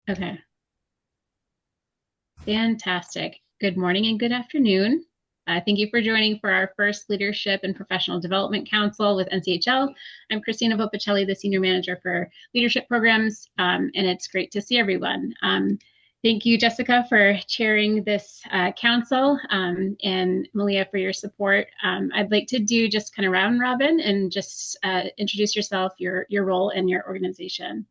Okay, fantastic. Good morning and good afternoon. Thank you for joining for our first Leadership and Professional Development Council with NCHL. I'm Christina Vopicelli, the Senior Manager for Leadership Programs, and it's great to see everyone. Thank you, Jessica, for chairing this council, and Malia for your support. I'd like to do just kind of round robin and just introduce yourself, your role, and your organization.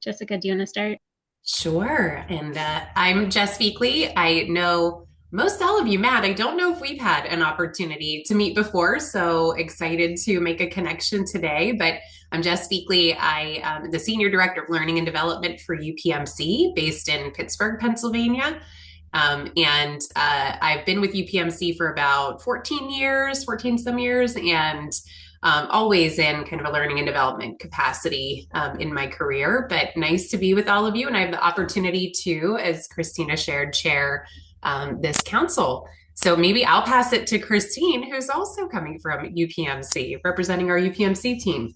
Jessica, do you want to start? Sure. And I'm Jess Beakley. I know most all of you, Matt. I don't know if we've had an opportunity to meet before, so excited to make a connection today. But I'm Jess Beakley. I am the Senior Director of Learning and Development for UPMC based in Pittsburgh, Pennsylvania. And I've been with UPMC for about 14 years, 14 some years, and always in kind of a learning and development capacity in my career. But nice to be with all of you. And I have the opportunity to, as Christina shared, chair this council. So maybe I'll pass it to Christine, who's also coming from UPMC, representing our UPMC team.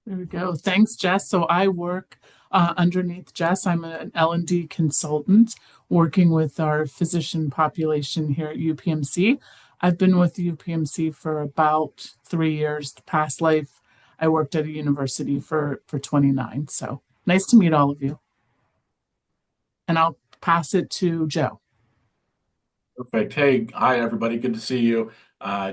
There we go. Thanks, Jess. So I work underneath Jess. I'm an L&D consultant working with our physician population here at UPMC. I've been with UPMC for about 3 years. Past life, I worked at a university for 29. So nice to meet all of you. And I'll pass it to Joe. Perfect. Hey, hi, everybody. Good to see you.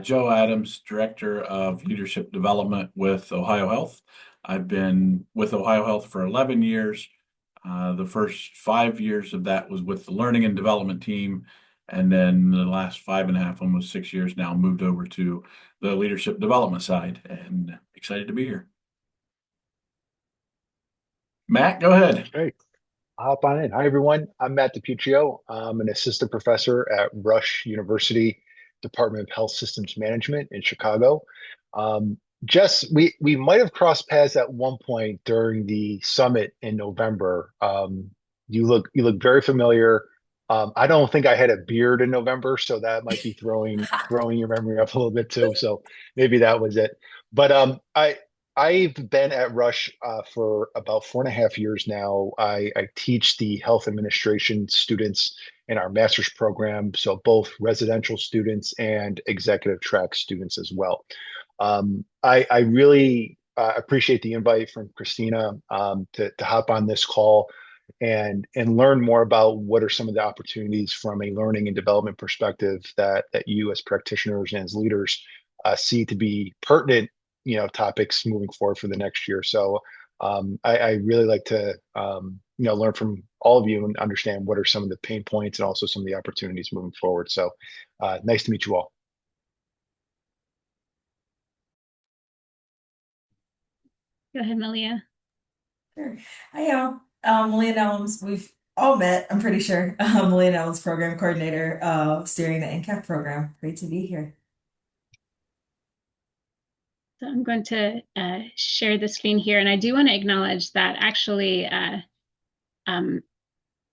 Joe Adams, Director of Leadership Development with Ohio Health. I've been with Ohio Health for 11 years. The first 5 years of that was with the Learning and Development team. And then the last 5.5, almost 6 years now, moved over to the Leadership Development side, and excited to be here. Matt, go ahead. Great. Hop on in. Hi, everyone. I'm Matt DiPuccio. I'm an assistant professor at Rush University Department of Health Systems Management in Chicago. Jess, we might have crossed paths at one point during the summit in November. You look very familiar. I don't think I had a beard in November, so that might be throwing your memory up a little bit too. So maybe that was it. But I've been at Rush for about 4.5 years now. I teach the health administration students in our master's program, so both residential students and executive track students as well. I really appreciate the invite from Christina to hop on this call and learn more about what are some of the opportunities from a learning and development perspective that you as practitioners and as leaders see to be pertinent, topics moving forward for the next year. So I really like to learn from all of you and understand what are some of the pain points and also some of the opportunities moving forward. So nice to meet you all. Go ahead, Malia. Sure. Hi, y'all. Malia Nellums. We've all met, I'm pretty sure. Malia Nellums, program coordinator, steering the NCAP program. Great to be here. So I'm going to share the screen here, and I do want to acknowledge that actually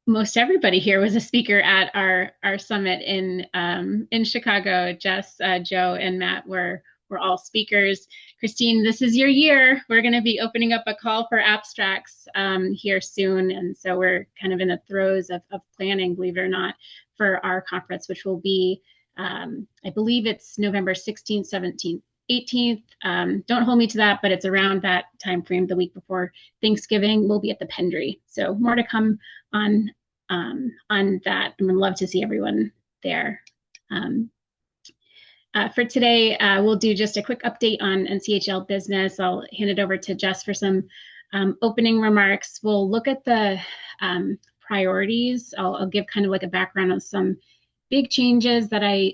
most everybody here was a speaker at our summit in Chicago. Jess, Joe, and Matt were all speakers. Christine, this is your year. We're going to be opening up a call for abstracts here soon, and so we're kind of in the throes of planning, believe it or not, for our conference, which will be, I believe it's November 16th, 17th, 18th. Don't hold me to that, but it's around that time frame, the week before Thanksgiving. We'll be at the Pendry. So more to come on that. I would love to see everyone there. For today, we'll do just a quick update on NCHL business. I'll hand it over to Jess for some opening remarks. We'll look at the priorities. I'll give kind of like a background on some big changes that I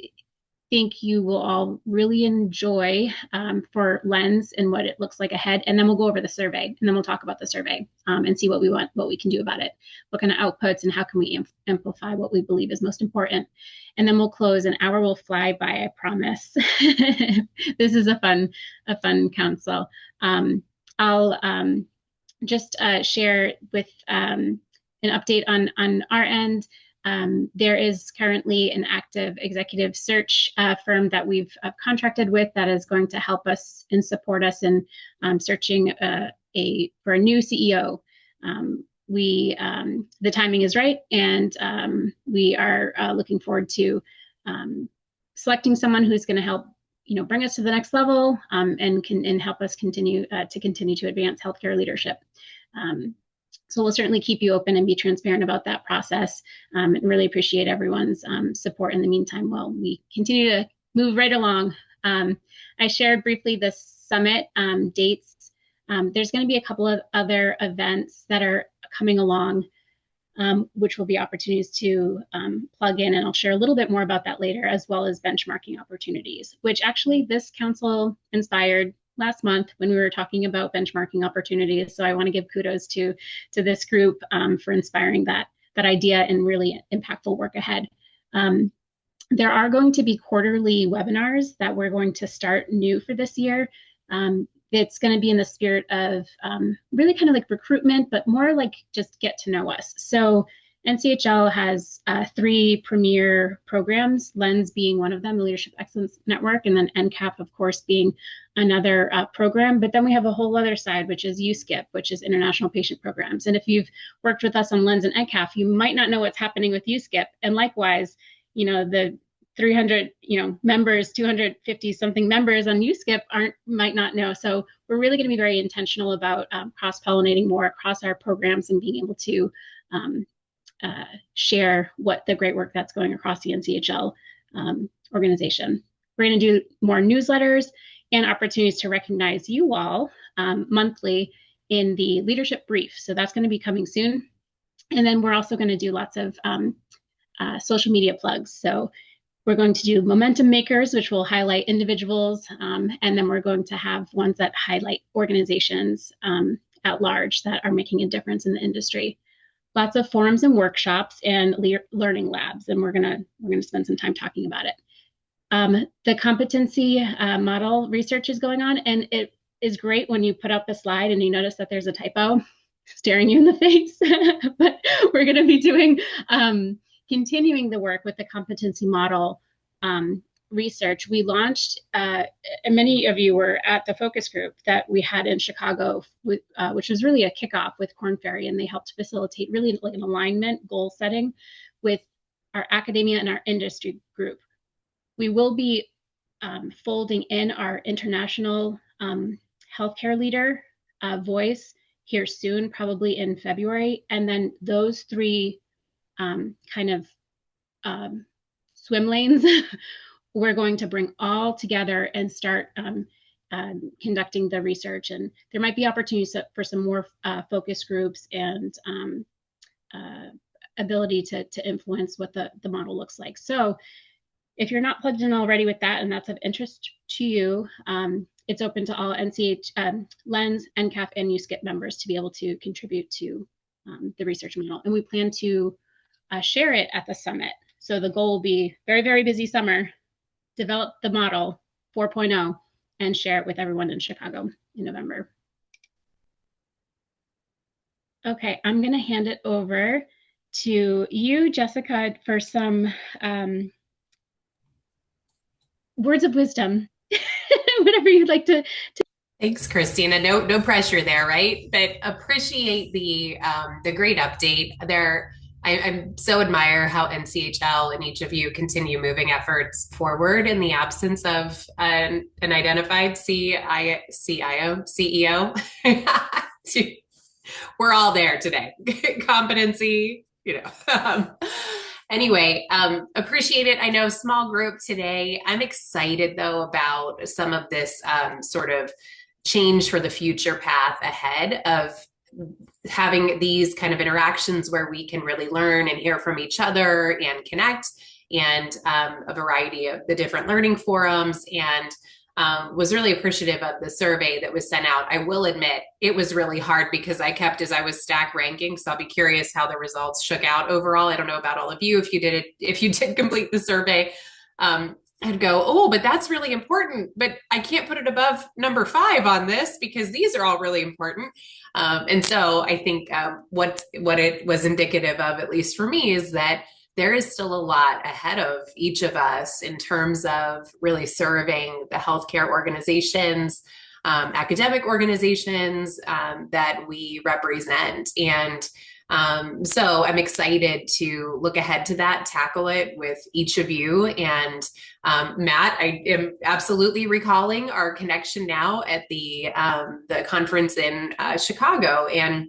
think you will all really enjoy for Lens and what it looks like ahead. And then we'll go over the survey, and then we'll talk about the survey and see what we can do about it, what kind of outputs, and how can we amplify what we believe is most important. And then we'll close. An hour will fly by, I promise. This is a fun council. I'll just share with an update on our end. There is currently an active executive search firm that we've contracted with that is going to help us and support us in searching for a new CEO. the timing is right, and we are looking forward to selecting someone who's going to help bring us to the next level, and help us continue to advance healthcare leadership. So we'll certainly keep you open and be transparent about that process, and really appreciate everyone's support in the meantime while we continue to move right along. I shared briefly the summit dates. There's going to be a couple of other events that are coming along, which will be opportunities to plug in, and I'll share a little bit more about that later, as well as benchmarking opportunities, which actually this council inspired last month when we were talking about benchmarking opportunities. So I want to give kudos to this group for inspiring that idea and really impactful work ahead. There are going to be quarterly webinars that we're going to start new for this year. It's going to be in the spirit of really kind of like recruitment, but more like just get to know us. So NCHL has 3 premier programs, LENS being one of them, the Leadership Excellence Network, and then NCAP, of course, being another program. But then we have a whole other side, which is USKIP, which is International Patient Programs. And if you've worked with us on LENS and NCAP, you might not know what's happening with USKIP. And likewise, the 300 members, 250 something members on USKIP might not know. So we're really going to be very intentional about cross-pollinating more across our programs and being able to share what the great work that's going across the NCHL organization. We're going to do more newsletters and opportunities to recognize you all monthly in the leadership brief. So that's going to be coming soon. And then we're also going to do lots of social media plugs. So we're going to do momentum makers, which will highlight individuals, and then we're going to have ones that highlight organizations at large that are making a difference in the industry. Lots of forums and workshops and learning labs, and we're gonna spend some time talking about it. The competency model research is going on, and it is great when you put up the slide and you notice that there's a typo staring you in the face. But we're going to be doing continuing the work with the competency model research. We launched, and many of you were at the focus group that we had in Chicago, which was really a kickoff with Korn Ferry, and they helped facilitate really like an alignment goal setting with our academia and our industry group. We will be folding in our international healthcare leader voice here soon, probably in February, and then those 3 kind of swim lanes we're going to bring all together and start conducting the research. And there might be opportunities for some more focus groups and ability to influence what the model looks like. So if you're not plugged in already with that and that's of interest to you, it's open to all LENS, NCAP, and USKIP members to be able to contribute to the research model. And we plan to share it at the summit. So the goal will be very, very busy summer, develop the model 4.0 and share it with everyone in Chicago in November. Okay, I'm going to hand it over to you, Jessica, for some words of wisdom, whatever you'd like to. Thanks, Christina. No pressure there, right? But appreciate the great update there. I so admire how NCHL and each of you continue moving efforts forward in the absence of an identified CEO. We're all there today. Competency, Anyway, appreciate it. I know small group today. I'm excited though about some of this sort of change for the future path ahead of having these kind of interactions where we can really learn and hear from each other and connect, and a variety of the different learning forums, and was really appreciative of the survey that was sent out. I will admit it was really hard because I was stack ranking. So I'll be curious how the results shook out overall. I don't know about all of you. If you did complete the survey, I'd go, oh, but that's really important, but I can't put it above number 5 on this because these are all really important. And so I think what it was indicative of, at least for me, is that there is still a lot ahead of each of us in terms of really serving the healthcare organizations, academic organizations that we represent. And So I'm excited to look ahead to that, tackle it with each of you. And Matt, I am absolutely recalling our connection now at the conference in Chicago, and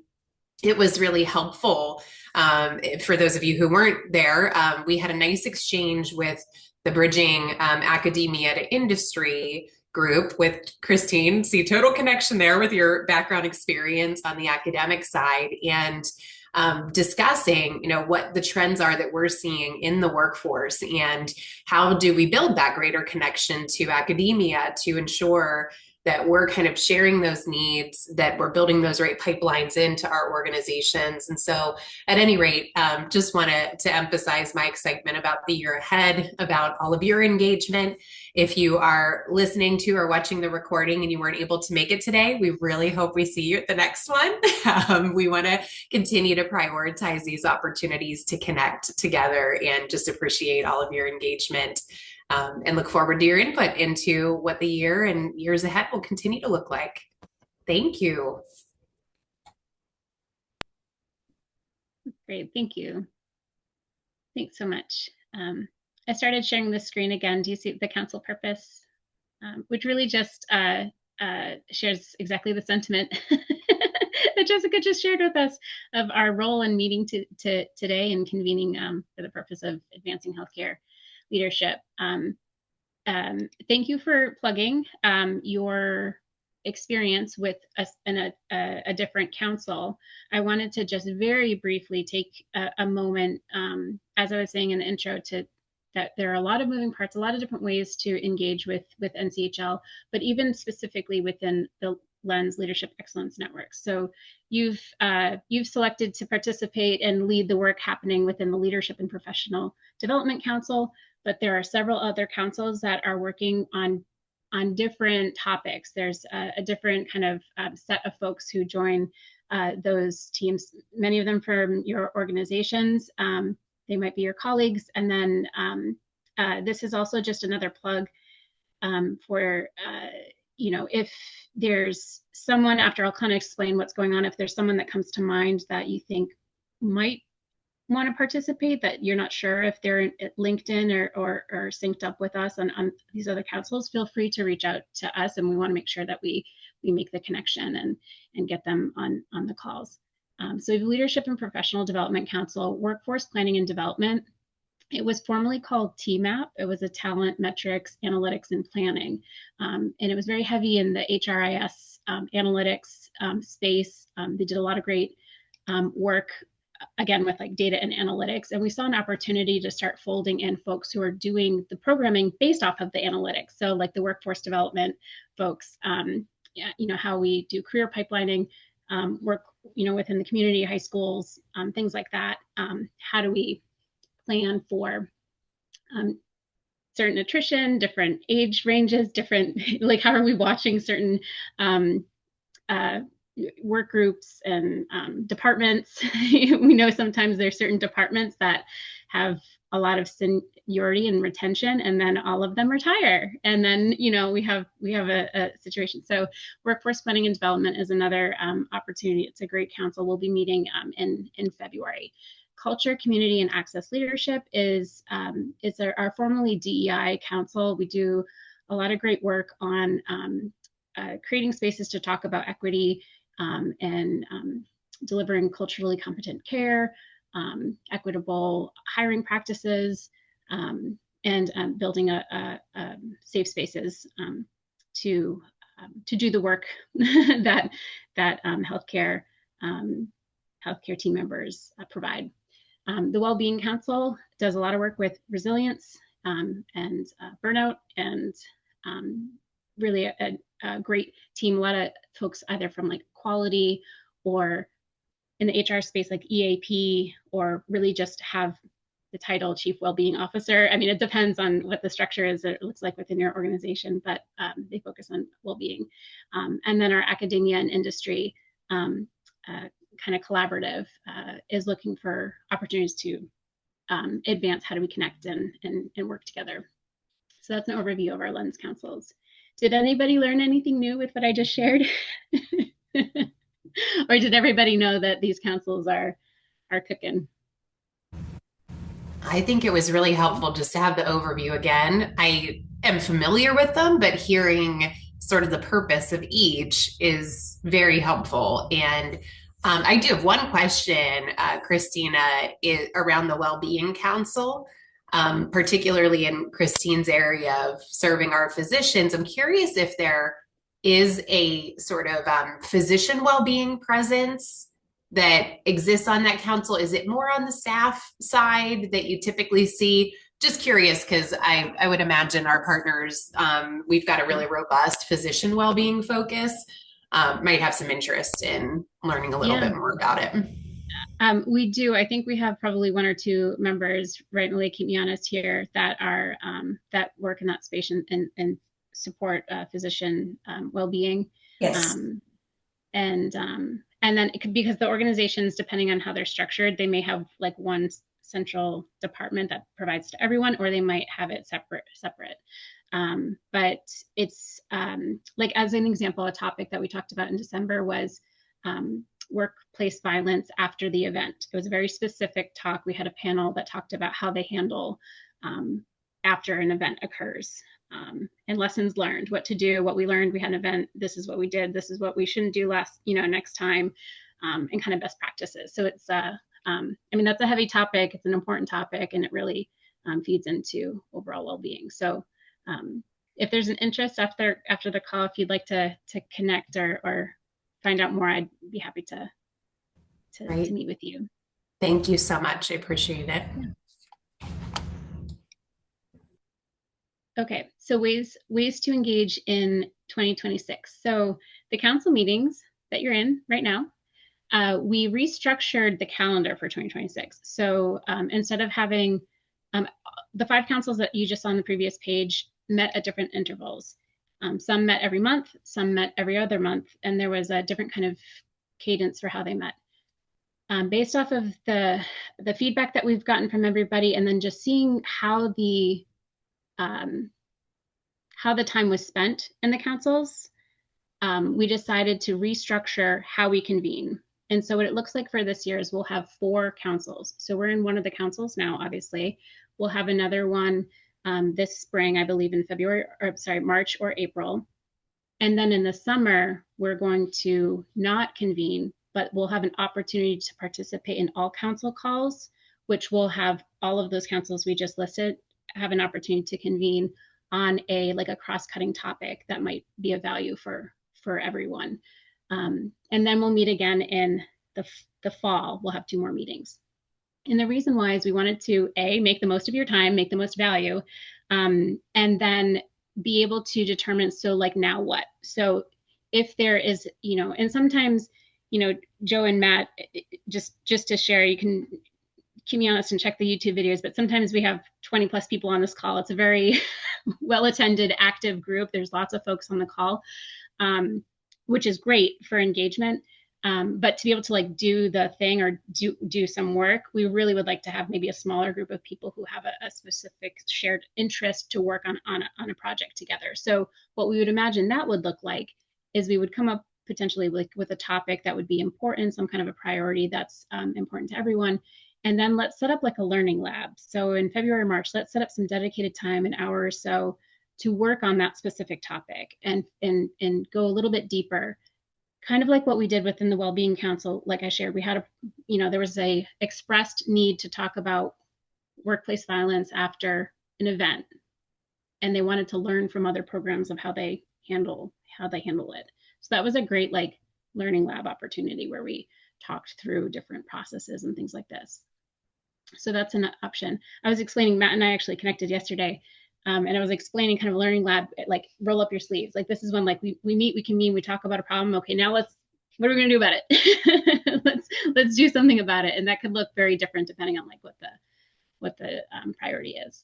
it was really helpful. For those of you who weren't there, we had a nice exchange with the Bridging Academia to Industry group with Christine. See, total connection there with your background experience on the academic side, and discussing, what the trends are that we're seeing in the workforce, and how do we build that greater connection to academia to ensure that we're kind of sharing those needs, that we're building those right pipelines into our organizations. And so at any rate, just wanted to emphasize my excitement about the year ahead, about all of your engagement. If you are listening to or watching the recording and you weren't able to make it today, we really hope we see you at the next one. We want to continue to prioritize these opportunities to connect together, and just appreciate all of your engagement. And look forward to your input into what the year and years ahead will continue to look like. Thank you. Great, thank you. Thanks so much. I started sharing the screen again. Do you see the council purpose? Which really just shares exactly the sentiment that Jessica just shared with us of our role in meeting today and convening for the purpose of advancing healthcare leadership. Thank you for plugging your experience with us in a different council. I wanted to just very briefly take a moment, as I was saying in the intro, that there are a lot of moving parts, a lot of different ways to engage with NCHL, but even specifically within the Lens Leadership Excellence Network. So you've selected to participate and lead the work happening within the Leadership and Professional Development Council, but there are several other councils that are working on different topics. There's a different kind of set of folks who join those teams, many of them from your organizations. They might be your colleagues. And then this is also just another plug for, if there's someone, after I'll kind of explain what's going on, if there's someone that comes to mind that you think might want to participate, that you're not sure if they're linked in or synced up with us on these other councils, feel free to reach out to us, and we want to make sure that we make the connection and get them on the calls. So we have Leadership and Professional Development Council, Workforce Planning and Development. It was formerly called TMAP. It was a Talent, Metrics, Analytics, and Planning. And it was very heavy in the HRIS analytics space. They did a lot of great work, again, with like data and analytics. And we saw an opportunity to start folding in folks who are doing the programming based off of the analytics. So like the workforce development folks, how we do career pipelining, work, within the community, high schools, things like that. How do we plan for certain attrition, different age ranges, different, like how are we watching certain work groups and departments. We know sometimes there's certain departments that have a lot of seniority and retention, and then all of them retire, and then we have a situation. So workforce planning and development is another opportunity. It's a great council. We'll be meeting in February. Culture, Community, and Access Leadership is our formerly DEI council. We do a lot of great work on creating spaces to talk about equity and delivering culturally competent care, equitable hiring practices, and building a safe spaces to do the work that healthcare team members provide. The Wellbeing Council does a lot of work with resilience and burnout, and really a great team. A lot of folks either from like quality or in the HR space like EAP, or really just have the title Chief Wellbeing Officer. I mean, it depends on what the structure is that it looks like within your organization, but they focus on well-being. And then our academia and industry kind of collaborative is looking for opportunities to advance how do we connect and work together. So that's an overview of our Lens councils. Did anybody learn anything new with what I just shared? Or did everybody know that these councils are are cooking. I think it was really helpful just to have the overview again. I am familiar with them, but hearing sort of the purpose of each is very helpful. And I do have one question, Christina, is around the Wellbeing Council, particularly in Christine's area of serving our physicians. I'm curious if there is a sort of physician well-being presence that exists on that council. Is it more on the staff side that you typically see? Just curious, because I would imagine our partners, we've got a really robust physician well-being focus, might have some interest in learning a little bit more about it. We do. I think we have probably one or two members, right, Malia, keep me honest here, that are that work in that space and support physician well-being. Yes. And then it could, because the organizations, depending on how they're structured, they may have like one central department that provides to everyone, or they might have it separate. But it's like, as an example, a topic that we talked about in December was workplace violence after the event. It was a very specific talk. We had a panel that talked about how they handle after an event occurs. And lessons learned, what to do, what we learned. We had an event, this is what we did, this is what we shouldn't do next time, and kind of best practices. So it's, I mean, that's a heavy topic. It's an important topic, and it really feeds into overall well-being. So if there's an interest after the call, if you'd like to connect or find out more, I'd be happy to meet with you. Thank you so much. I appreciate it. Yeah. Okay, so ways to engage in 2026. So the council meetings that you're in right now, we restructured the calendar for 2026. So instead of having the 5 councils that you just saw on the previous page met at different intervals. Some met every month, some met every other month, and there was a different kind of cadence for how they met. Based off of the feedback that we've gotten from everybody, and then just seeing how the time was spent in the councils, we decided to restructure how we convene. And so what it looks like for this year is we'll have 4 councils. So we're in one of the councils now, obviously. We'll have another one this spring, I believe in March or April. And then in the summer, we're going to not convene, but we'll have an opportunity to participate in all council calls, which will have all of those councils we just listed have an opportunity to convene on a cross-cutting topic that might be of value for everyone. And then we'll meet again in the fall. We'll have 2 more meetings. And the reason why is we wanted to, make the most of your time, make the most value, and then be able to determine, so now what? So if there is, and sometimes, Joe and Matt, just to share, you can keep me honest and check the YouTube videos, but sometimes we have 20 plus people on this call. It's a very well-attended, active group. There's lots of folks on the call, which is great for engagement. But to be able to do the thing or do some work, we really would like to have maybe a smaller group of people who have a specific shared interest to work on a project together. So what we would imagine that would look like is we would come up potentially with a topic that would be important, some kind of a priority that's important to everyone. And then let's set up a learning lab. So in February, March, let's set up some dedicated time, an hour or so, to work on that specific topic and go a little bit deeper. Kind of like what we did within the Wellbeing Council, like I shared, we had there was a expressed need to talk about workplace violence after an event, and they wanted to learn from other programs of how they handle it. So that was a great learning lab opportunity where we talked through different processes and things like this. So that's an option. I was explaining, Matt and I actually connected yesterday. And I was explaining kind of a learning lab, roll up your sleeves. This is when we meet, we convene, we talk about a problem. Okay, now what are we going to do about it? let's do something about it. And that could look very different depending on what the priority is.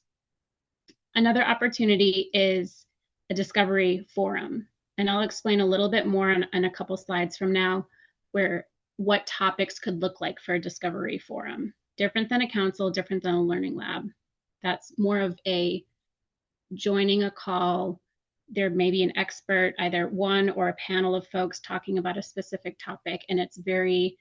Another opportunity is a discovery forum. And I'll explain a little bit more on a couple slides from now what topics could look like for a discovery forum. Different than a council, different than a learning lab. That's more of a joining a call. There may be an expert, either one or a panel of folks talking about a specific topic, and it's very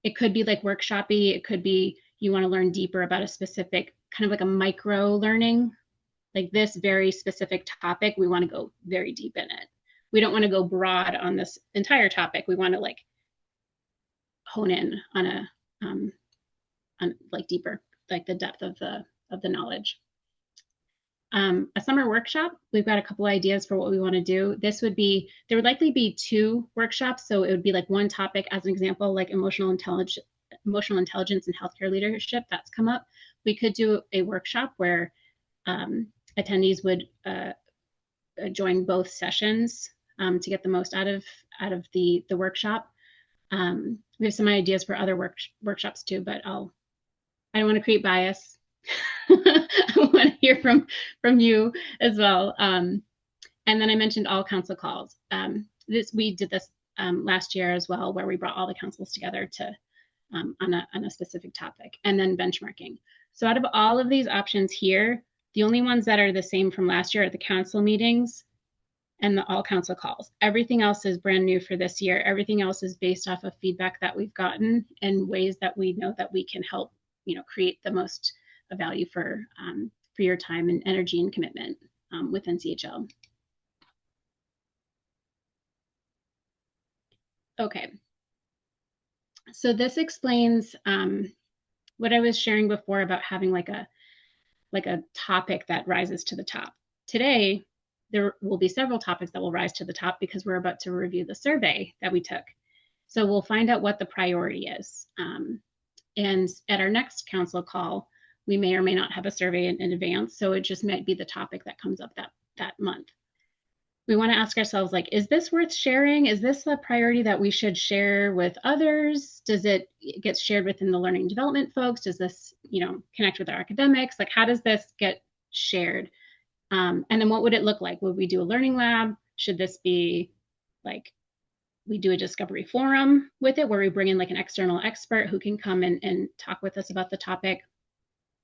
It could be like workshoppy. It could be you want to learn deeper about a specific kind of like a micro learning, like this very specific topic. We want to go very deep in it. We don't want to go broad on this entire topic. We want to like hone in on a on like deeper, like the depth of the knowledge. A summer workshop, we've got a couple ideas for what we want to do. This would be, there would likely be 2 workshops. So it would be like one topic, as an example, like emotional intelligence and healthcare leadership. That's come up. We could do a workshop where attendees would join both sessions to get the most out of the workshop. We have some ideas for other workshops too, but I don't want to create bias. I want to hear from you as well. And then I mentioned all council calls. We did this last year as well, where we brought all the councils together to on a specific topic, and then benchmarking. So out of all of these options here, the only ones that are the same from last year are the council meetings and the all council calls. Everything else is brand new for this year. Everything else is based off of feedback that we've gotten and ways that we know that we can help, create the most value for your time and energy and commitment with NCHL. Okay. So this explains what I was sharing before about having like a topic that rises to the top. Today, there will be several topics that will rise to the top because we're about to review the survey that we took. So we'll find out what the priority is. And at our next council call, we may or may not have a survey in advance. So it just might be the topic that comes up that month. We want to ask ourselves, like, is this worth sharing? Is this a priority that we should share with others? Does it get shared within the learning and development folks? Does this, connect with our academics? Like, how does this get shared? And then what would it look like? Would we do a learning lab? Should this be like, we do a discovery forum with it where we bring in like an external expert who can come and talk with us about the topic?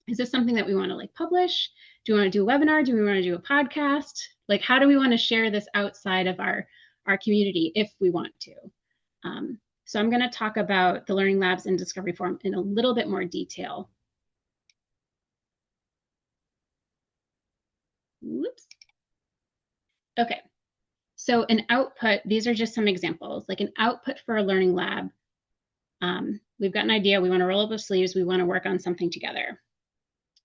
Is this something that we want to like publish? Do we want to do a webinar? Do we want to do a podcast? Like, how do we want to share this outside of our community if we want to? So I'm going to talk about the Learning Labs and Discovery Forum in a little bit more detail. Whoops. Okay. So an output, these are just some examples, like an output for a Learning Lab. We've got an idea. We want to roll up our sleeves. We want to work on something together.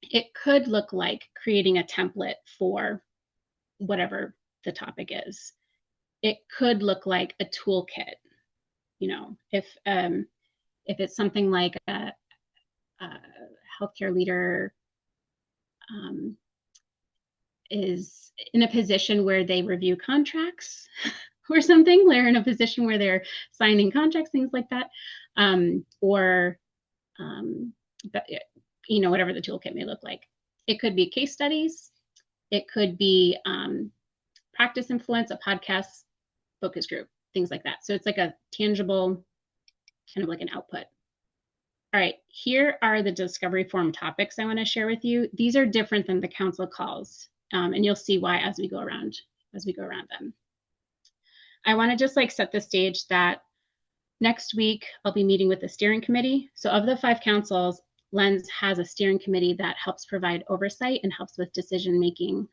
It could look like creating a template for whatever the topic is. It could look like a toolkit. If it's something like a healthcare leader is in a position where they review contracts or something, they're in a position where they're signing contracts, things like that, whatever the toolkit may look like. It could be case studies. It could be practice influence, a podcast, focus group, things like that. So it's like a tangible, kind of like an output. All right, here are the discovery forum topics I want to share with you. These are different than the council calls, and you'll see why as we go around them. I want to just like set the stage that next week I'll be meeting with the steering committee. So of the 5 councils, LENS has a steering committee that helps provide oversight and helps with decision making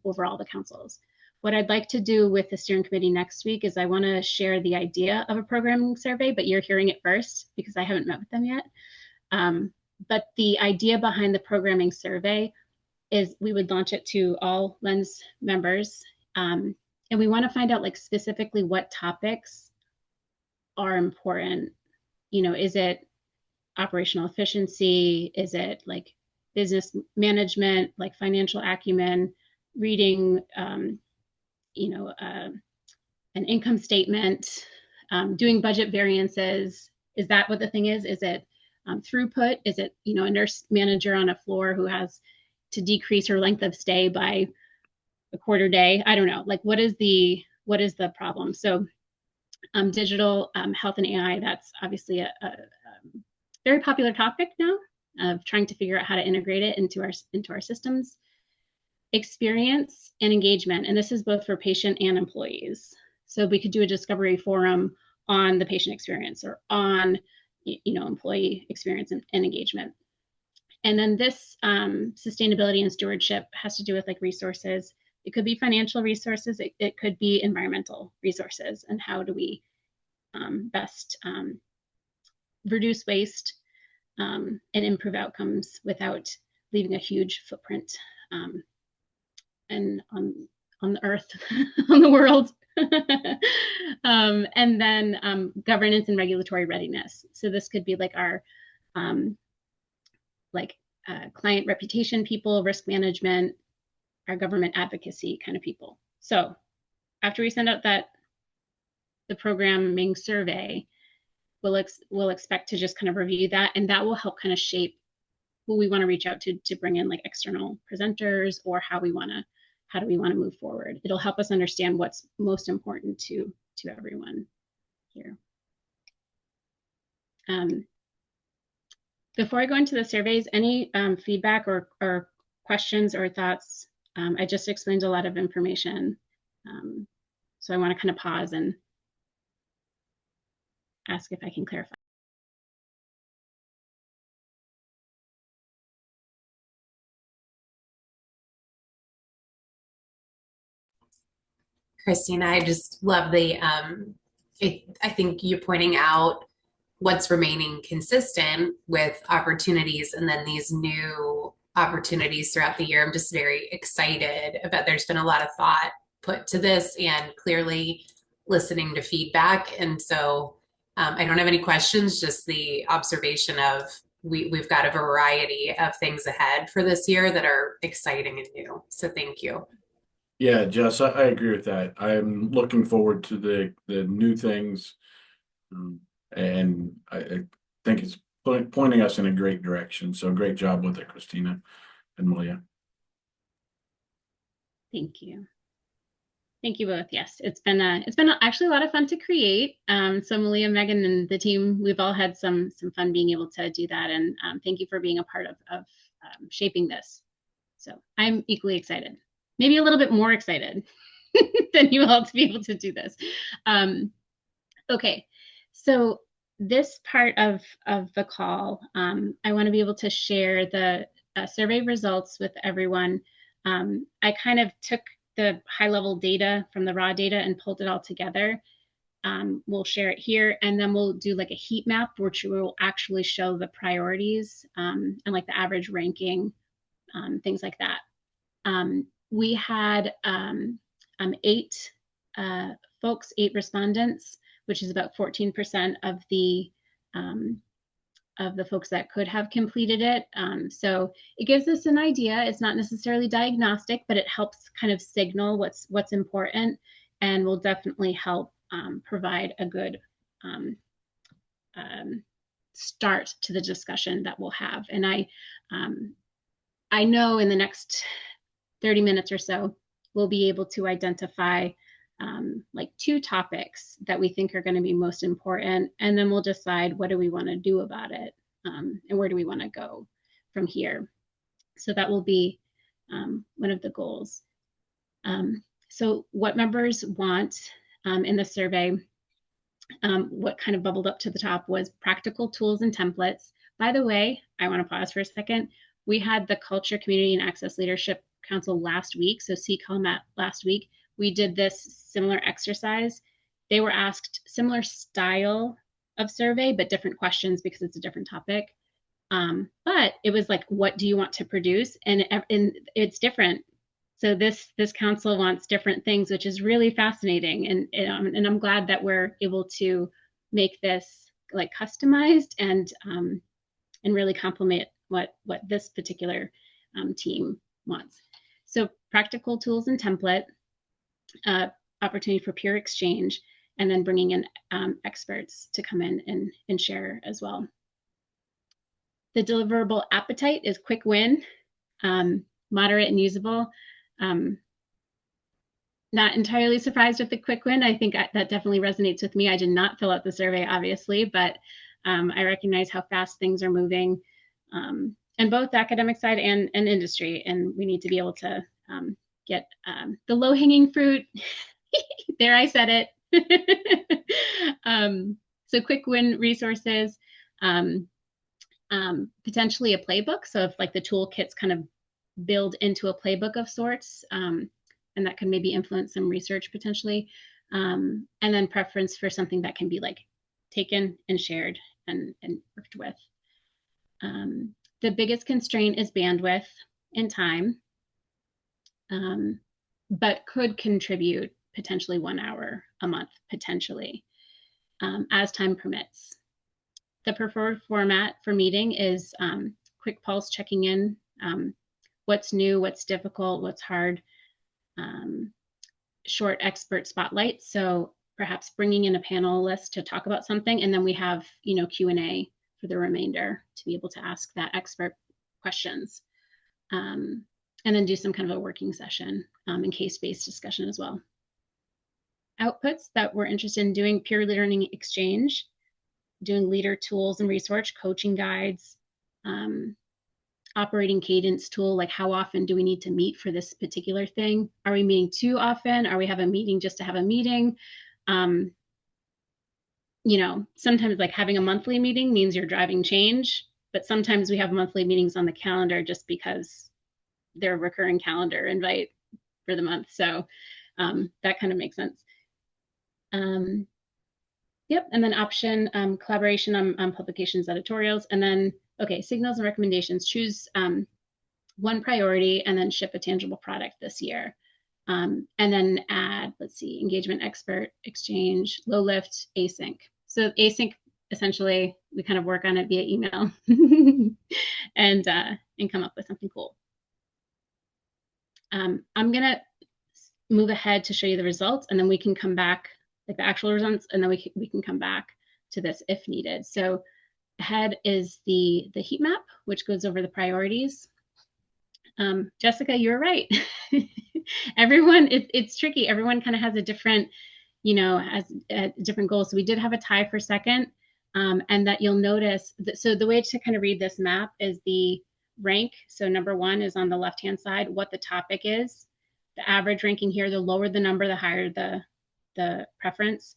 over all the councils. What I'd like to do with the steering committee next week is I want to share the idea of a programming survey, but you're hearing it first because I haven't met with them yet. But the idea behind the programming survey is we would launch it to all LENS members. And we want to find out like specifically what topics are important. Is it operational efficiency? Is it like business management, like financial acumen, reading, an income statement, doing budget variances? Is that what the thing is? Is it throughput? Is it, a nurse manager on a floor who has to decrease her length of stay by a quarter day? I don't know. Like, what is the problem? So digital health and AI, that's obviously a very popular topic now of trying to figure out how to integrate it into our systems. Experience and engagement, and this is both for patient and employees. So we could do a discovery forum on the patient experience or on, employee experience and engagement. And then this sustainability and stewardship has to do with like resources. It could be financial resources. It could be environmental resources. And how do we best reduce waste and improve outcomes without leaving a huge footprint and on the earth, on the world. And then governance and regulatory readiness. So this could be like our client reputation people, risk management, our government advocacy kind of people. So after we send out the programming survey, we'll expect to just kind of review that, and that will help kind of shape who we want to reach out to bring in like external presenters, or how do we want to move forward. It'll help us understand what's most important to everyone here. Before I go into the surveys, any feedback or questions or thoughts? I just explained a lot of information, so I want to kind of pause and ask if I can clarify. Christina, I just love the, I think you pointing out what's remaining consistent with opportunities and then these new opportunities throughout the year. I'm just very excited about, there's been a lot of thought put to this and clearly listening to feedback. And so I don't have any questions, just the observation of we've got a variety of things ahead for this year that are exciting and new. So thank you. Yeah, Jess, I agree with that. I'm looking forward to the new things, and I think it's pointing us in a great direction. So great job with it, Christina and Malia. Thank you. Thank you both. Yes, it's been actually a lot of fun to create. So Malia, Megan, and the team, we've all had some fun being able to do that. And thank you for being a part of shaping this. So I'm equally excited, maybe a little bit more excited than you all to be able to do this. Okay, so this part of the call, I want to be able to share the survey results with everyone. I kind of took the high-level data from the raw data and pulled it all together. We'll share it here, and then we'll do like a heat map, which will actually show the priorities and like the average ranking, things like that. We had 8 folks, 8 respondents, which is about 14% of the folks that could have completed it. So it gives us an idea. It's not necessarily diagnostic, but it helps kind of signal what's important, and will definitely help provide a good start to the discussion that we'll have. And I know in the next 30 minutes or so, we'll be able to identify like 2 topics that we think are going to be most important, and then we'll decide what do we want to do about it, and where do we want to go from here. So that will be one of the goals. So what members want in the survey, what kind of bubbled up to the top was practical tools and templates. By the way, I want to pause for a second. We had the Culture, Community, and Access Leadership Council last week, so CCAL met last week. We did this similar exercise. They were asked similar style of survey, but different questions because it's a different topic. But it was like, what do you want to produce? And it's different. So this council wants different things, which is really fascinating. And I'm glad that we're able to make this like customized and really complement what this particular team wants. So practical tools and template, opportunity for peer exchange, and then bringing in experts to come in and share as well. The deliverable appetite is quick win, moderate and usable. Not entirely surprised with the quick win. I think that definitely resonates with me. I did not fill out the survey, obviously, but I recognize how fast things are moving, in both the academic side and industry, and we need to be able to get the low-hanging fruit. There, I said it. So quick win resources, Um, Potentially a playbook. So if like the toolkits kind of build into a playbook of sorts, and that can maybe influence some research potentially. And then preference for something that can be like taken and shared and worked with. The biggest constraint is bandwidth and time, but could contribute potentially 1 hour a month, potentially, as time permits. The preferred format for meeting is quick pulse checking in, what's new, what's difficult, what's hard, short expert spotlight. So perhaps bringing in a panelist to talk about something, and then we have, Q&A for the remainder to be able to ask that expert questions. And then do some kind of a working session and case-based discussion as well. Outputs that we're interested in doing: peer learning exchange, doing leader tools and research, coaching guides, operating cadence tool, like how often do we need to meet for this particular thing? Are we meeting too often? Are we have a meeting just to have a meeting? Sometimes like having a monthly meeting means you're driving change, but sometimes we have monthly meetings on the calendar just because they're a recurring calendar invite for the month. So that kind of makes sense. Yep, and then option collaboration on publications, editorials, and then, okay, signals and recommendations. Choose one priority and then ship a tangible product this year. And then add, let's see, engagement expert, exchange, low lift, async. So async, essentially, we kind of work on it via email and come up with something cool. I'm gonna move ahead to show you the results, and then we can come back, like the actual results, and then we can come back to this if needed. So ahead is the heat map, which goes over the priorities. Jessica, you're right. Everyone, it's tricky. Everyone kind of has a different, has a different goal. So we did have a tie for second, and that you'll notice that, so the way to kind of read this map is the rank. So number one is on the left-hand side, what the topic is. The average ranking here, the lower the number, the higher the preference.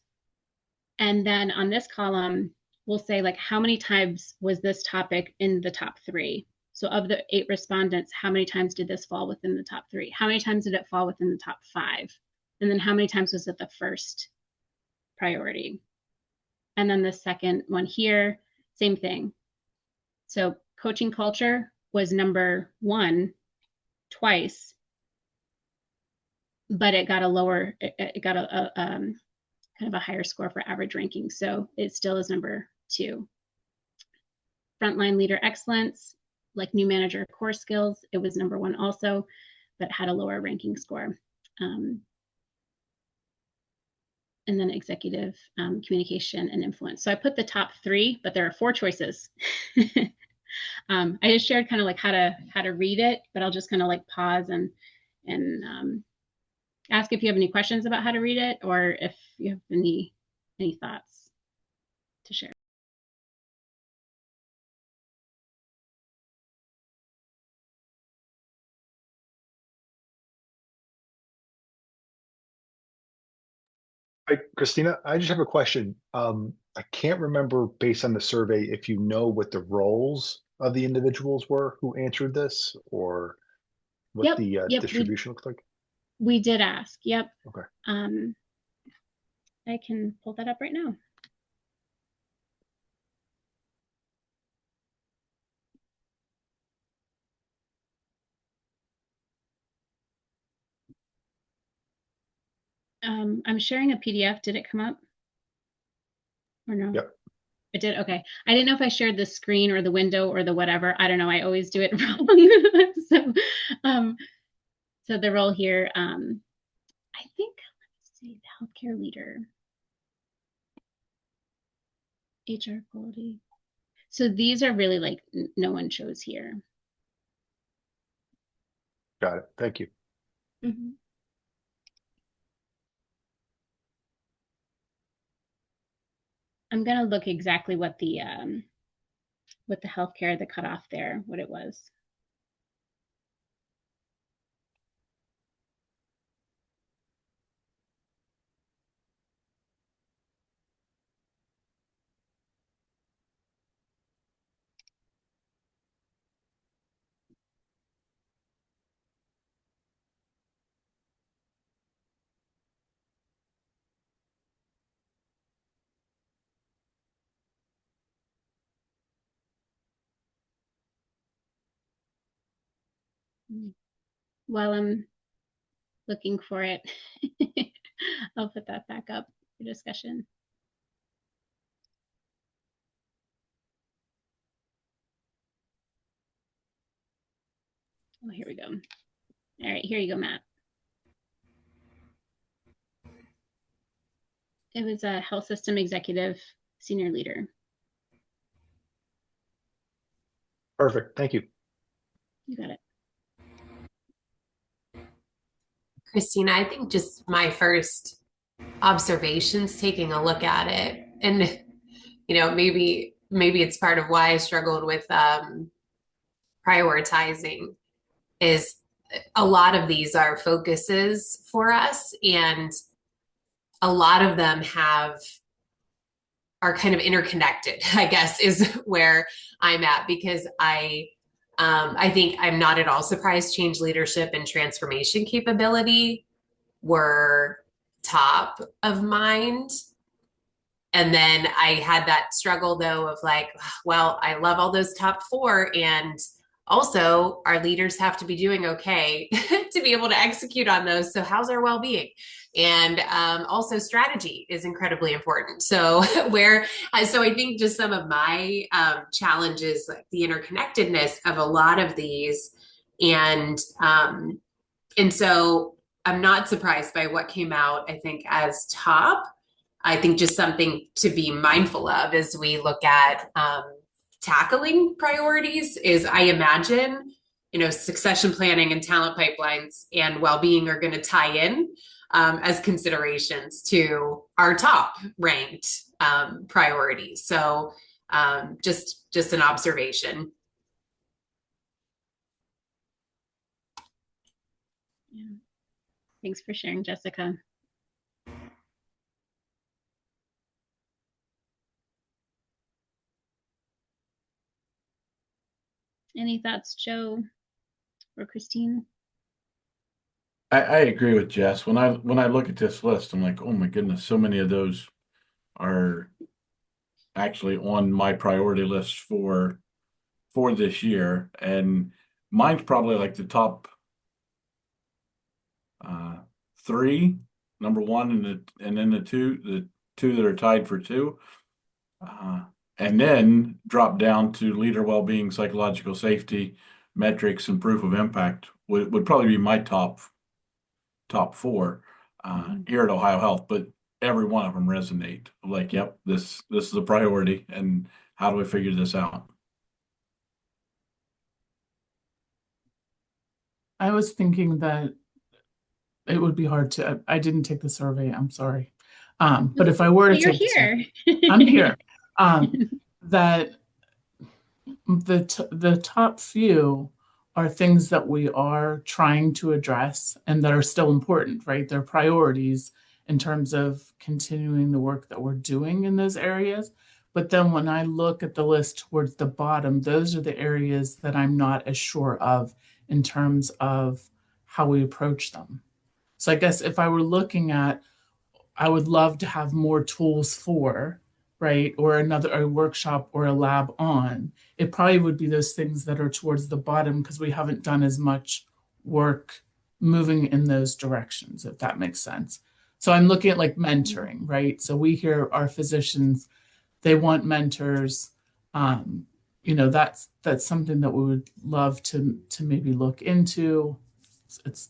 And then on this column, we'll say like how many times was this topic in the top 3? So of the 8 respondents, how many times did this fall within the top 3? How many times did it fall within the top 5? And then how many times was it the first priority? And then the second one here, same thing. So coaching culture was number 1 twice, but it got a lower, it got a kind of a higher score for average ranking. So it still is number 2. Frontline leader excellence, like new manager core skills, it was number 1 also, but had a lower ranking score. And then executive communication and influence. So I put the top 3, but there are 4 choices. I just shared kind of like how to read it, but I'll just kind of like pause and ask if you have any questions about how to read it, or if you have any thoughts to share. Hi, Christina, I just have a question. I can't remember based on the survey if you know what the roles of the individuals were who answered this, or what the distribution looked like. We did ask. Yep. Okay. I can pull that up right now. I'm sharing a PDF. Did it come up? Or no? Yep. It did. Okay. I didn't know if I shared the screen or the window or the whatever. I don't know. I always do it wrong. So the role here, I think, let's see, the healthcare leader, HR quality. So these are really like no one chose here. Got it. Thank you. Mm-hmm. I'm gonna look exactly what the healthcare, the cutoff there, what it was. While I'm looking for it, I'll put that back up for discussion. Oh, here we go. All right, here you go, Matt. It was a health system executive, senior leader. Perfect. Thank you. You got it. Christina, I think just my first observations taking a look at it, and maybe it's part of why I struggled with prioritizing, is a lot of these are focuses for us, and a lot of them are kind of interconnected, I guess, is where I'm at, because I think I'm not at all surprised change leadership and transformation capability were top of mind. And then I had that struggle, though, of like, well, I love all those top four. And also, our leaders have to be doing okay to be able to execute on those. So, how's our well being? And also, strategy is incredibly important. So, I think just some of my challenges, like the interconnectedness of a lot of these. And so, I'm not surprised by what came out, I think, as top. I think just something to be mindful of as we look at tackling priorities is, I imagine, succession planning and talent pipelines and well-being are going to tie in as considerations to our top ranked priorities. So just an observation. Yeah. Thanks for sharing, Jessica. Any thoughts, Joe or Christine? I agree with Jess. When I look at this list, I'm like, oh my goodness, so many of those are actually on my priority list for this year. And mine's probably like the top three, number one, and then the two that are tied for two. And then drop down to leader well-being, psychological safety, metrics, and proof of impact would probably be my top four here at Ohio Health. But every one of them resonate. Like, yep, this is a priority, and how do we figure this out? I was thinking that it would be hard to. I didn't take the survey. I'm sorry, but if I were to You're take the here. survey, I'm here. That the top few are things that we are trying to address and that are still important, right? They're priorities in terms of continuing the work that we're doing in those areas. But then when I look at the list towards the bottom, those are the areas that I'm not as sure of in terms of how we approach them. So I guess if I were looking at, I would love to have more tools for, right, or a workshop or a lab on. It probably would be those things that are towards the bottom because we haven't done as much work moving in those directions, if that makes sense. So I'm looking at like mentoring, right? So we hear our physicians, they want mentors. That's something that we would love to maybe look into. It's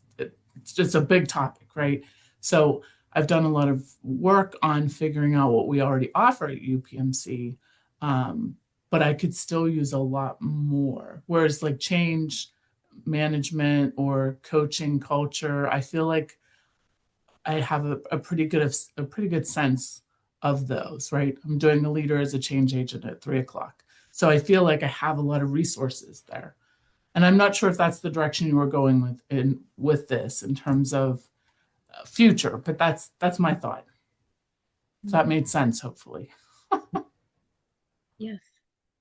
just a big topic, right? So I've done a lot of work on figuring out what we already offer at UPMC, but I could still use a lot more. Whereas like change management or coaching culture, I feel like I have a pretty good sense of those, right? I'm doing a leader as a change agent at 3:00. So I feel like I have a lot of resources there. And I'm not sure if that's the direction you were going with this in terms of future, but that's my thought. So that made sense, hopefully. Yes.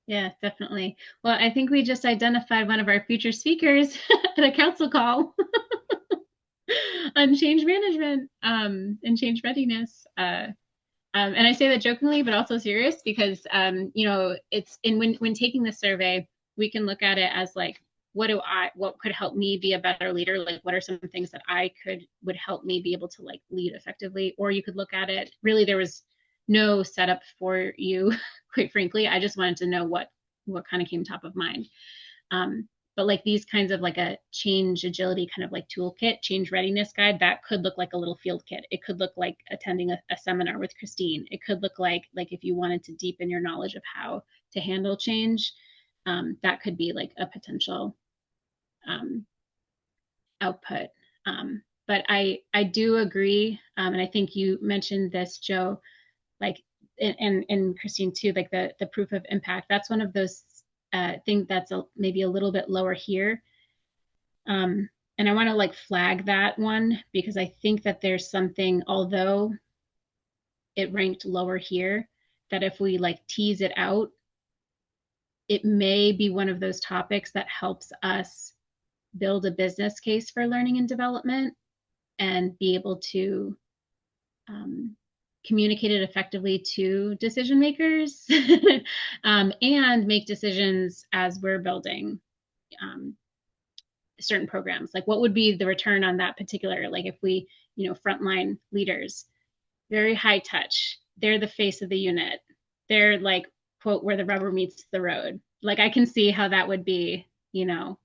Yeah, definitely. Well, I think we just identified one of our future speakers at a council call on change management and change readiness. And I say that jokingly, but also serious because, it's when taking the survey, we can look at it as like what could help me be a better leader? Like, what are some things that would help me be able to like lead effectively? Or you could look at it, really, there was no setup for you, quite frankly. I just wanted to know what kind of came top of mind. But like these kinds of like a change agility kind of like toolkit, change readiness guide, that could look like a little field kit. It could look like attending a seminar with Christine. It could look like if you wanted to deepen your knowledge of how to handle change, that could be like a potential output. But I do agree, and I think you mentioned this, Joe, like, and Christine too, like the proof of impact. That's one of those things that's maybe a little bit lower here. And I want to like flag that one because I think that there's something, although it ranked lower here, that if we like tease it out, it may be one of those topics that helps us build a business case for learning and development and be able to communicate it effectively to decision makers and make decisions as we're building certain programs. Like, what would be the return on that particular, like if we, frontline leaders, very high touch, they're the face of the unit, they're like, quote, where the rubber meets the road. Like, I can see how that would be,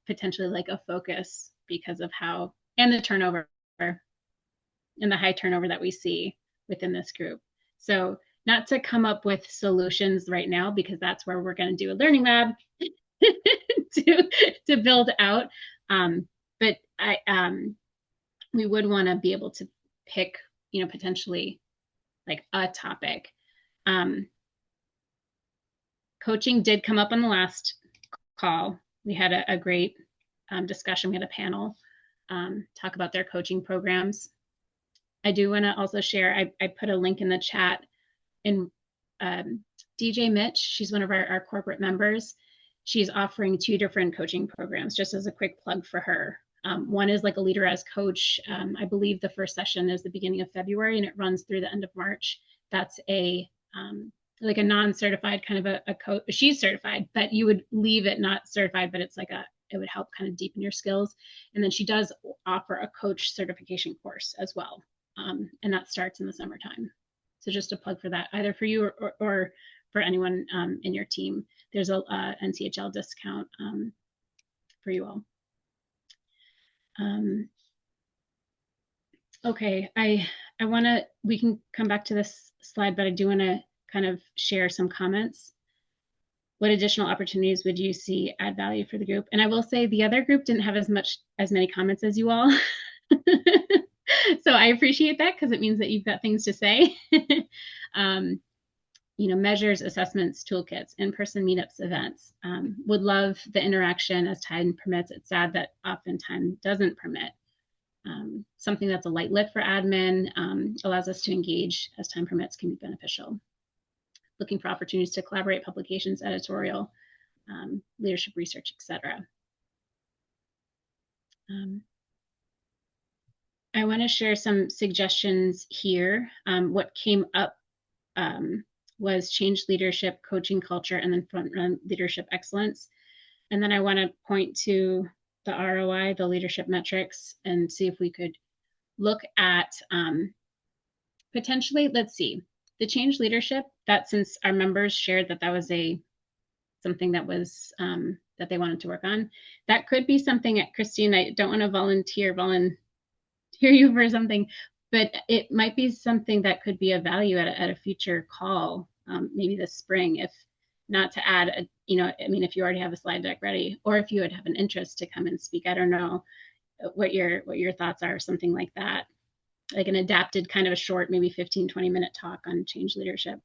potentially like a focus because of how, and the turnover and the high turnover that we see within this group. So not to come up with solutions right now, because that's where we're going to do a learning lab to build out. But we would want to be able to pick, potentially like a topic. Coaching did come up on the last call. We had a great discussion. We had a panel talk about their coaching programs. I do want to also share, I put a link in the chat in DJ Mitch. She's one of our corporate members. She's offering 2 different coaching programs, just as a quick plug for her. One is like a leader as coach. I believe the first session is the beginning of February and it runs through the end of March. That's a like a non-certified kind of a coach. She's certified, but you would leave it not certified, but it's like it would help kind of deepen your skills. And then she does offer a coach certification course as well. And that starts in the summertime. So just a plug for that, either for you or for anyone in your team. There's a NCHL discount for you all. Okay, we can come back to this slide, but I do want to kind of share some comments. What additional opportunities would you see add value for the group? And I will say the other group didn't have as many comments as you all. So I appreciate that because it means that you've got things to say. Measures, assessments, toolkits, in-person meetups, events. Would love the interaction as time permits. It's sad that oftentimes doesn't permit. Something that's a light lift for admin, allows us to engage as time permits, can be beneficial. Looking for opportunities to collaborate, publications, editorial, leadership research, etc. I want to share some suggestions here. What came up was change leadership, coaching culture, and then front run leadership excellence. And then I want to point to the ROI, the leadership metrics, and see if we could look at potentially, let's see, the change leadership, that since our members shared that was something that was that they wanted to work on, that could be something at Christine, I don't want to volunteer you for something, but it might be something that could be of value at a future call, maybe this spring, if not to add, if you already have a slide deck ready, or if you would have an interest to come and speak. I don't know what your thoughts are, something like that, like an adapted kind of a short, maybe 15-20 minute talk on change leadership.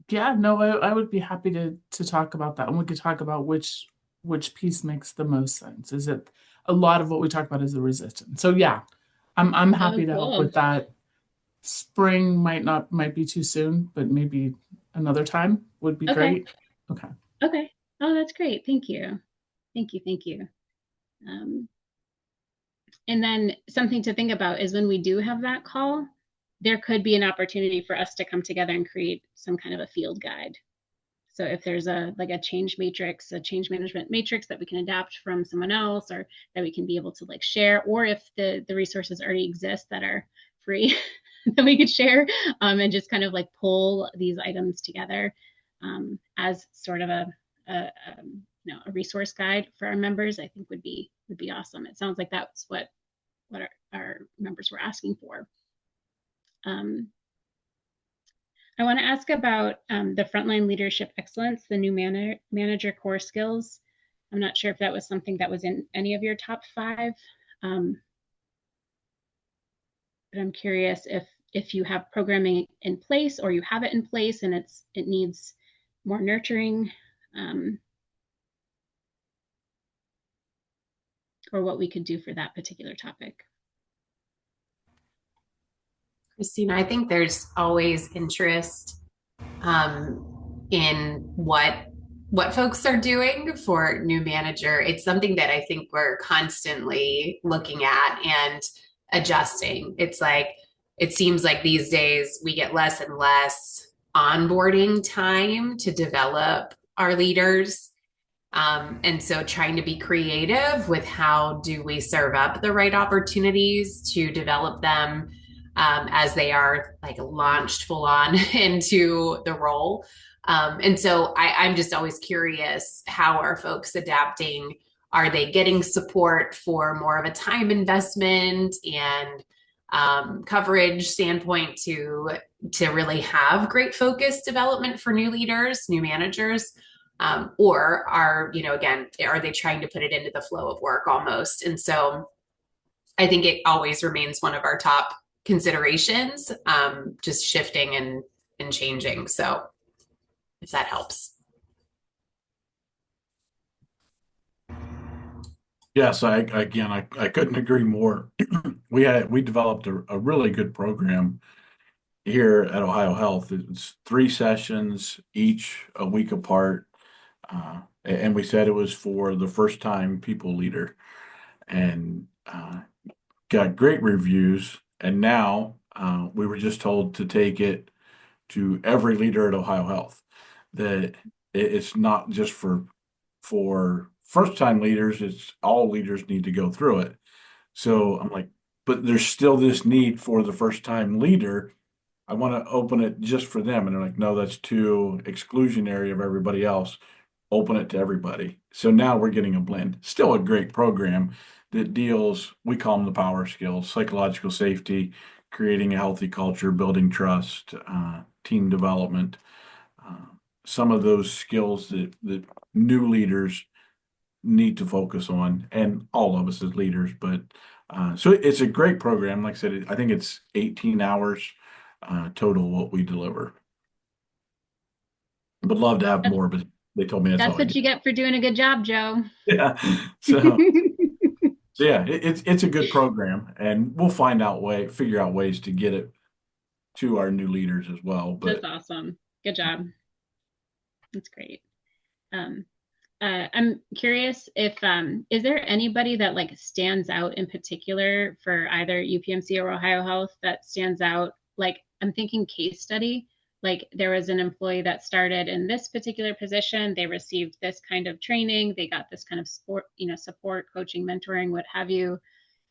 Yeah, no, I would be happy to talk about that, and we could talk about which piece makes the most sense. Is it a lot of what we talk about is the resistance? So yeah, I'm happy to help with that. Spring might be too soon, but maybe another time would be great. Okay. Oh, that's great. Thank you. And then something to think about is when we do have that call, there could be an opportunity for us to come together and create some kind of a field guide. So if there's a change matrix, a change management matrix that we can adapt from someone else, or that we can be able to share, or if the resources already exist that are free that we could share, and just kind of pull these items together as sort of a resource guide for our members, I think would be awesome. It sounds like that's what our members were asking for. I want to ask about the frontline leadership excellence, the new manager core skills. I'm not sure if that was something that was in any of your top 5, but I'm curious if you have programming in place, or you have it in place and it needs more nurturing, or what we could do for that particular topic. Christina, I think there's always interest in what folks are doing for new manager. It's something that I think we're constantly looking at and adjusting. It seems like these days we get less and less onboarding time to develop our leaders. And so trying to be creative with how do we serve up the right opportunities to develop them as they are launched full on into the role. And so I'm just always curious, how are folks adapting? Are they getting support for more of a time investment and coverage standpoint to really have great focus development for new leaders, new managers? Or are they trying to put it into the flow of work almost? And so I think it always remains one of our top considerations, just shifting and changing. So if that helps. Yes, I couldn't agree more. We developed a really good program here at Ohio Health. It's 3 sessions, each a week apart. And we said it was for the first time people leader, and got great reviews. And now we were just told to take it to every leader at Ohio Health, that it's not just for first time leaders, it's all leaders need to go through it. So I'm like, but there's still this need for the first time leader. I want to open it just for them. And they're like, no, that's too exclusionary of everybody else. Open it to everybody. So now we're getting a blend. Still a great program that deals, we call them the power skills: psychological safety, creating a healthy culture, building trust, team development, some of those skills that new leaders need to focus on, and all of us as leaders. But so it's a great program. Like I said, I think it's 18 hours total what we deliver. Would love to have more, but they told me that's what you get for doing a good job, Joe. Yeah. So yeah, it's a good program, and we'll figure out ways to get it to our new leaders as well. But that's awesome. Good job. That's great. I'm curious if is there anybody that stands out in particular for either UPMC or Ohio Health that stands out? I'm thinking case study. There was an employee that started in this particular position. They received this kind of training. They got this kind of support, coaching, mentoring, what have you.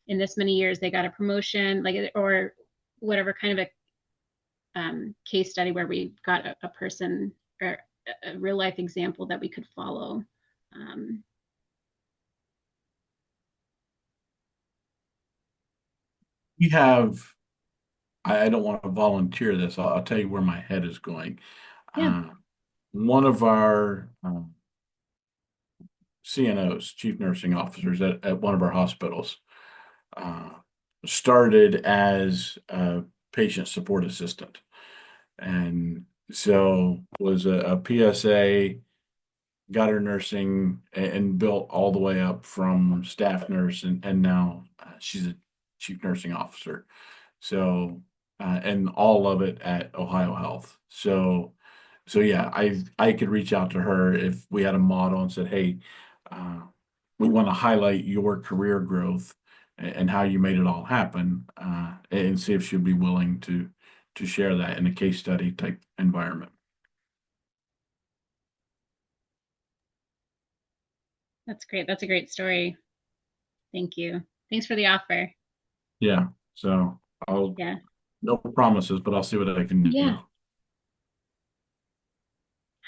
In this many years, they got a promotion, or whatever kind of a case study where we got a person or a real life example that we could follow. We have, I don't want to volunteer this. I'll tell you where my head is going. Yeah. One of our CNOs, chief nursing officers at one of our hospitals, started as a patient support assistant, and so was a PSA, got her nursing, and built all the way up from staff nurse, and now she's a chief nursing officer. So and all of it at Ohio Health. So yeah, I could reach out to her if we had a model and said, hey, we want to highlight your career growth and how you made it all happen, and see if she'd be willing to share that in a case study type environment. That's great. That's a great story. Thank you. Thanks for the offer. Yeah. So Yeah. no promises, but I'll see what I can do. Yeah.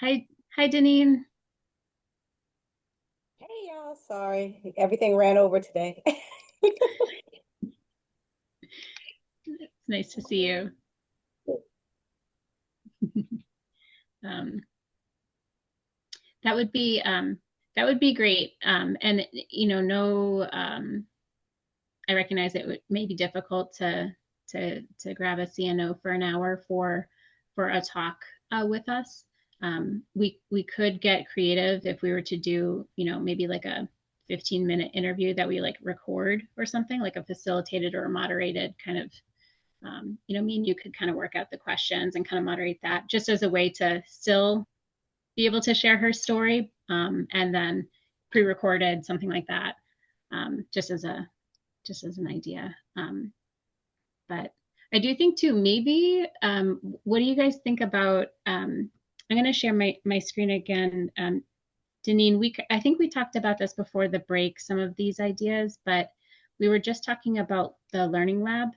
Hi, Deneen. Hey y'all, sorry. Everything ran over today. It's nice to see you. That would be great. And no, I recognize it may be difficult to grab a CNO for an hour for a talk with us. We could get creative if we were to do, maybe like a 15-minute interview that we like record or something, like a facilitated or a moderated kind of, me and you could kind of work out the questions and kind of moderate that, just as a way to still be able to share her story, and then pre-recorded, something like that, just as an idea. But I do think too, maybe, what do you guys think about, I'm going to share my screen again. Deneen, I think we talked about this before the break, some of these ideas, but we were just talking about the Learning Lab.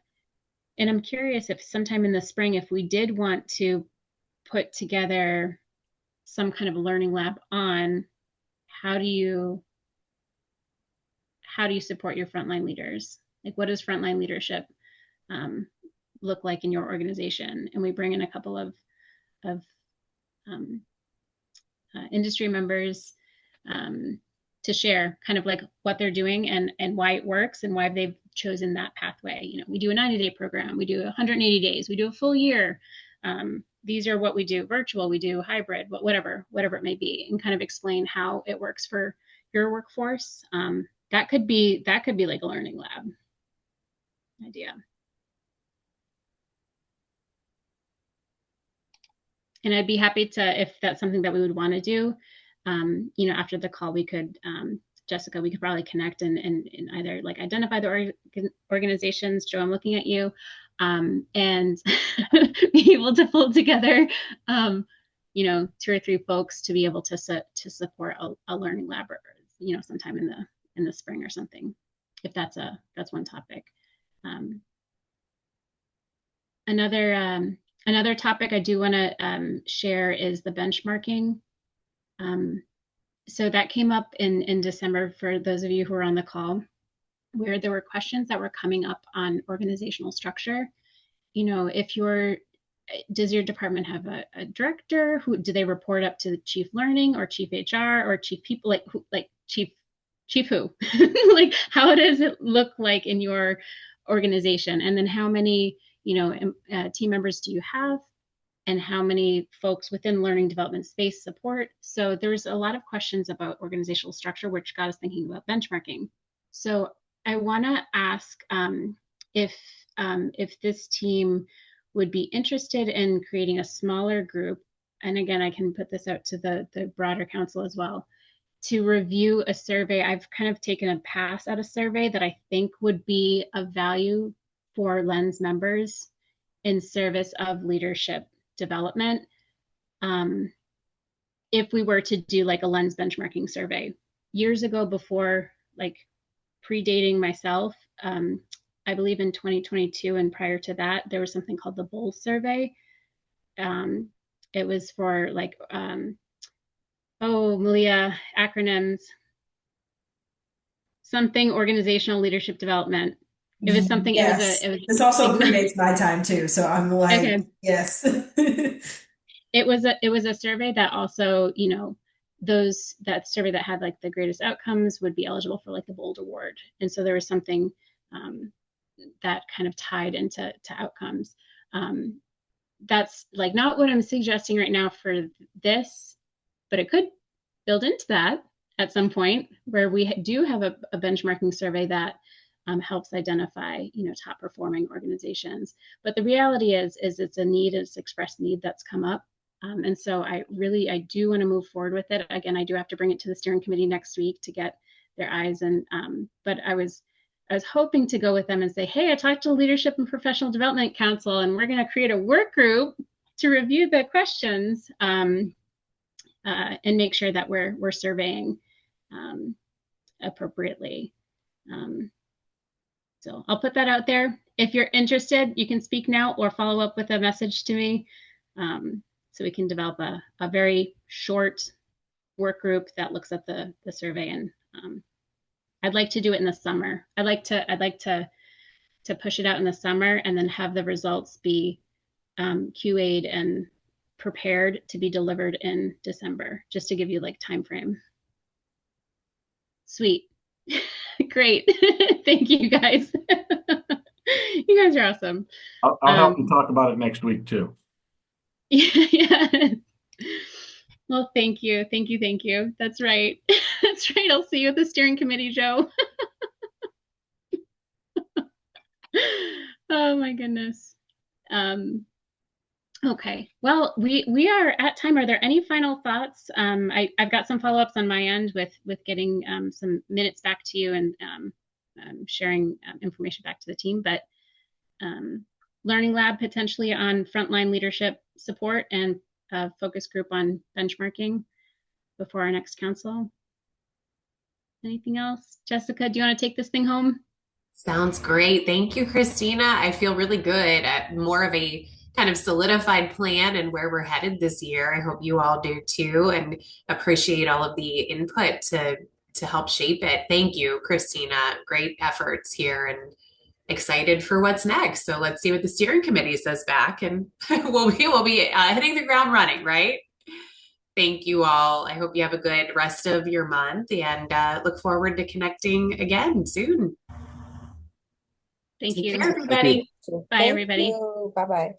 And I'm curious if sometime in the spring, if we did want to put together some kind of Learning Lab on how do you support your frontline leaders? Like, what does frontline leadership look like in your organization? And we bring in a couple of industry members to share kind of like what they're doing and why it works and why they've chosen that pathway. We do a 90-day program, we do 180 days, we do a full year. These are what we do: virtual, we do hybrid, whatever it may be, and kind of explain how it works for your workforce. That could be like a Learning Lab idea. And I'd be happy to, if that's something that we would want to do, after the call, we could, Jessica, we could probably connect and either like identify the organizations. Joe, I'm looking at you, and be able to pull together, 2 or 3 folks to be able to support a Learning Lab, or, sometime in the spring or something, if that's one topic. Another topic I do want to share is the benchmarking. So that came up in December for those of you who are on the call, where there were questions that were coming up on organizational structure. Does your department have a director? Who do they report up to? The chief learning or chief HR or chief people? Like chief who? Like, how does it look like in your organization? And then how many team members do you have? And how many folks within learning development space support? So there's a lot of questions about organizational structure, which got us thinking about benchmarking. So I want to ask if this team would be interested in creating a smaller group, and again, I can put this out to the broader council as well, to review a survey. I've kind of taken a pass at a survey that I think would be of value for LENS members in service of leadership development. If we were to do like a LENS benchmarking survey years ago, before, like, predating myself, I believe in 2022 and prior to that, there was something called the BOLS survey. It was for like, Malia, acronyms, something organizational leadership development. It was something. Yes. This also predates my time too, so I'm like, okay. Yes. It was a survey that also, that survey that had like the greatest outcomes would be eligible for like the BOLD award. And so there was something that kind of tied into outcomes. That's like not what I'm suggesting right now for this, but it could build into that at some point, where we do have a benchmarking survey that helps identify, top performing organizations. But the reality is it's a need, it's expressed need that's come up. And so I do want to move forward with it. Again, I do have to bring it to the steering committee next week to get their eyes. And but I was hoping to go with them and say, hey, I talked to the Leadership and Professional Development Council, and we're going to create a work group to review the questions and make sure that we're surveying appropriately. So I'll put that out there. If you're interested, you can speak now or follow up with a message to me, so we can develop a very short work group that looks at the survey. And I'd like to do it in the summer. I'd like to push it out in the summer and then have the results be QA'd and prepared to be delivered in December, just to give you like time frame. Sweet. Great. Thank you guys. You guys are awesome. I'll help you talk about it next week too. Yeah. Well, thank you. Thank you. Thank you. That's right. That's right. I'll see you at the steering committee, Joe. Oh my goodness. Okay. Well, we are at time. Are there any final thoughts? I've got some follow-ups on my end with getting some minutes back to you and sharing information back to the team. But Learning Lab potentially on frontline leadership support and a focus group on benchmarking before our next council. Anything else? Jessica, do you want to take this thing home? Sounds great. Thank you, Christina. I feel really good at more of a kind of solidified plan and where we're headed this year. I hope you all do too, and appreciate all of the input to help shape it. Thank you, Christina. Great efforts here and excited for what's next. So let's see what the steering committee says back, and we'll be hitting the ground running, right? Thank you all. I hope you have a good rest of your month and look forward to connecting again soon. Thank Take you. care, everybody. Bye, everybody. Bye bye.